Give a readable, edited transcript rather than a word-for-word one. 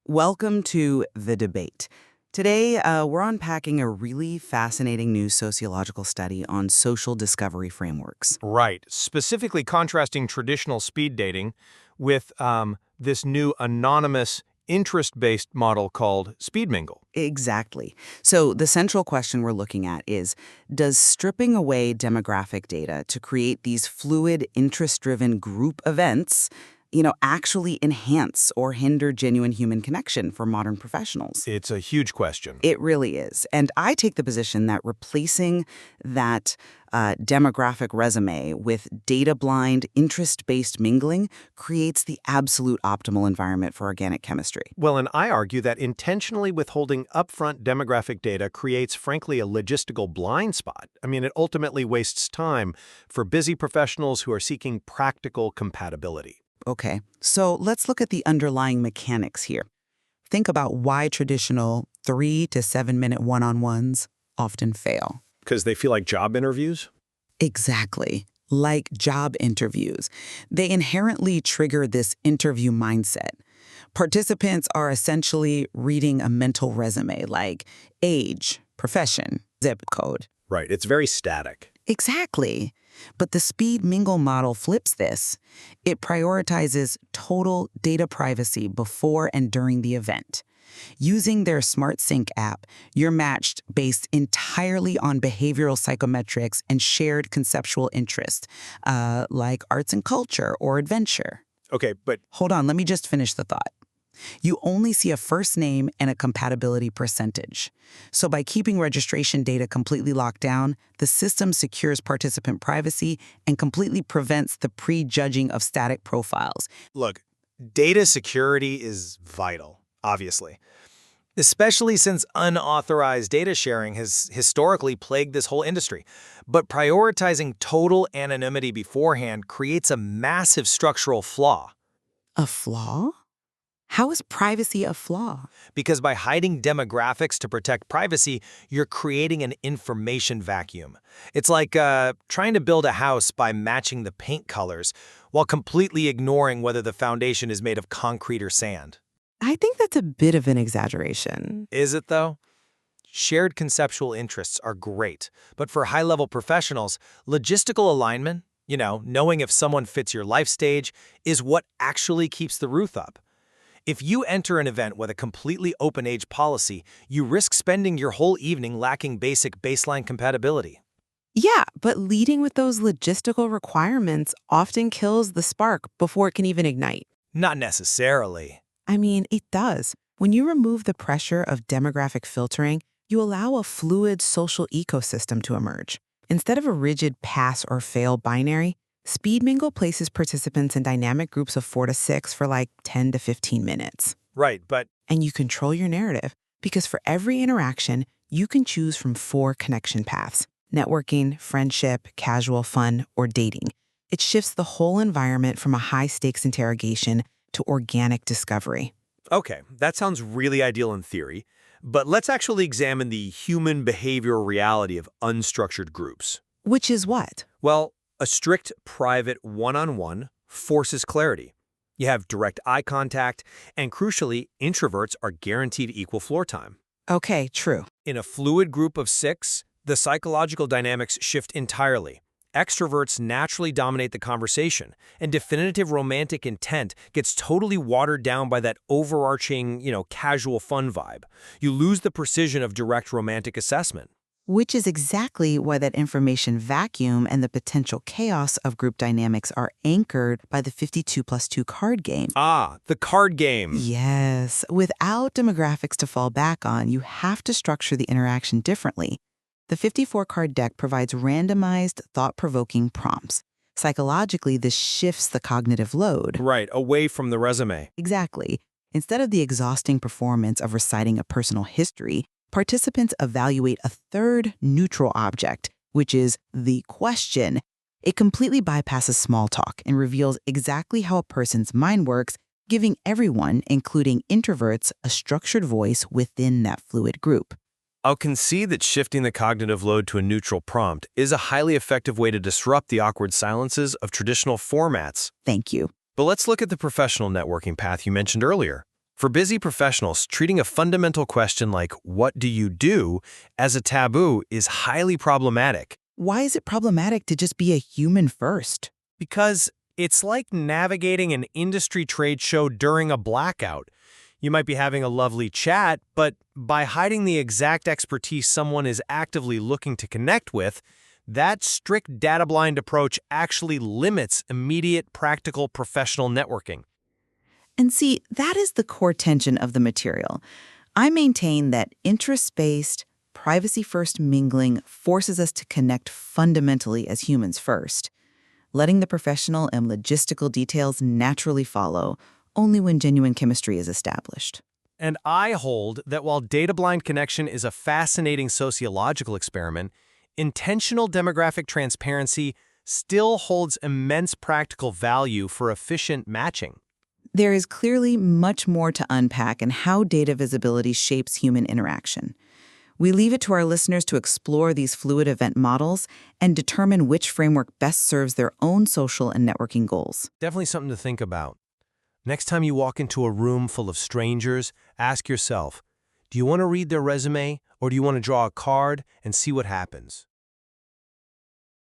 Welcome to The Debate. Today, we're unpacking a really fascinating new sociological study on social discovery frameworks. Right. Specifically contrasting traditional speed dating with this new anonymous, interest-based model called speed mingle. Exactly. So the central question we're looking at is, does stripping away demographic data to create these fluid, interest-driven group events, actually enhance or hinder genuine human connection for modern professionals? It's a huge question. It really is. And I take the position that replacing that demographic resume with data-blind, interest-based mingling creates the absolute optimal environment for organic chemistry. Well, and I argue that intentionally withholding upfront demographic data creates, frankly, a logistical blind spot. I mean, it ultimately wastes time for busy professionals who are seeking practical compatibility. Okay, so let's look at the underlying mechanics here. Think about why traditional 3 to 7 minute one-on-ones often fail. Because they feel like job interviews? Exactly. Like job interviews. They inherently trigger this interview mindset. Participants are essentially reading a mental resume like age, profession, zip code. Right, it's very static. Exactly. But the speed mingle model flips this. It prioritizes total data privacy before and during the event. Using their Smart Sync app, you're matched based entirely on behavioral psychometrics and shared conceptual interests, like arts and culture or adventure. Okay, but Hold on, let me just finish the thought. You only see a first name and a compatibility percentage. So by keeping registration data completely locked down, the system secures participant privacy and completely prevents the prejudging of static profiles. Look, data security is vital, obviously, especially since unauthorized data sharing has historically plagued this whole industry. But prioritizing total anonymity beforehand creates a massive structural flaw. A flaw? How is privacy a flaw? Because by hiding demographics to protect privacy, you're creating an information vacuum. It's like trying to build a house by matching the paint colors while completely ignoring whether the foundation is made of concrete or sand. I think that's a bit of an exaggeration. Is it, though? Shared conceptual interests are great, but for high-level professionals, logistical alignment, knowing if someone fits your life stage, is what actually keeps the roof up. If you enter an event with a completely open-age policy, you risk spending your whole evening lacking basic baseline compatibility. Yeah, but leading with those logistical requirements often kills the spark before it can even ignite. Not necessarily. I mean, it does. When you remove the pressure of demographic filtering, you allow a fluid social ecosystem to emerge. Instead of a rigid pass or fail binary, Speed Mingle places participants in dynamic groups of 4 to 6 for like 10 to 15 minutes. Right, but And you control your narrative because for every interaction, you can choose from 4 connection paths: networking, friendship, casual fun, or dating. It shifts the whole environment from a high-stakes interrogation to organic discovery. Okay, that sounds really ideal in theory, but let's actually examine the human behavioral reality of unstructured groups. Which is what? Well, a strict, private one-on-one forces clarity. You have direct eye contact, and crucially, introverts are guaranteed equal floor time. Okay, true. In a fluid group of 6, the psychological dynamics shift entirely. Extroverts naturally dominate the conversation, and definitive romantic intent gets totally watered down by that overarching, casual fun vibe. You lose the precision of direct romantic assessment. Which is exactly why that information vacuum and the potential chaos of group dynamics are anchored by the 52+2 card game. Ah, the card game. Yes. Without demographics to fall back on, you have to structure the interaction differently. The 54-card deck provides randomized, thought-provoking prompts. Psychologically, this shifts the cognitive load. Right, away from the resume. Exactly. Instead of the exhausting performance of reciting a personal history, participants evaluate a third neutral object, which is the question. It completely bypasses small talk and reveals exactly how a person's mind works, giving everyone, including introverts, a structured voice within that fluid group. I'll concede that shifting the cognitive load to a neutral prompt is a highly effective way to disrupt the awkward silences of traditional formats. Thank you. But let's look at the professional networking path you mentioned earlier. For busy professionals, treating a fundamental question like, what do you do, as a taboo is highly problematic. Why is it problematic to just be a human first? Because it's like navigating an industry trade show during a blackout. You might be having a lovely chat, but by hiding the exact expertise someone is actively looking to connect with, that strict data-blind approach actually limits immediate, practical, professional networking. And see, that is the core tension of the material. I maintain that interest-based, privacy-first mingling forces us to connect fundamentally as humans first, letting the professional and logistical details naturally follow only when genuine chemistry is established. And I hold that while data-blind connection is a fascinating sociological experiment, intentional demographic transparency still holds immense practical value for efficient matching. There is clearly much more to unpack in how data visibility shapes human interaction. We leave it to our listeners to explore these fluid event models and determine which framework best serves their own social and networking goals. Definitely something to think about. Next time you walk into a room full of strangers, ask yourself, do you want to read their resume or do you want to draw a card and see what happens?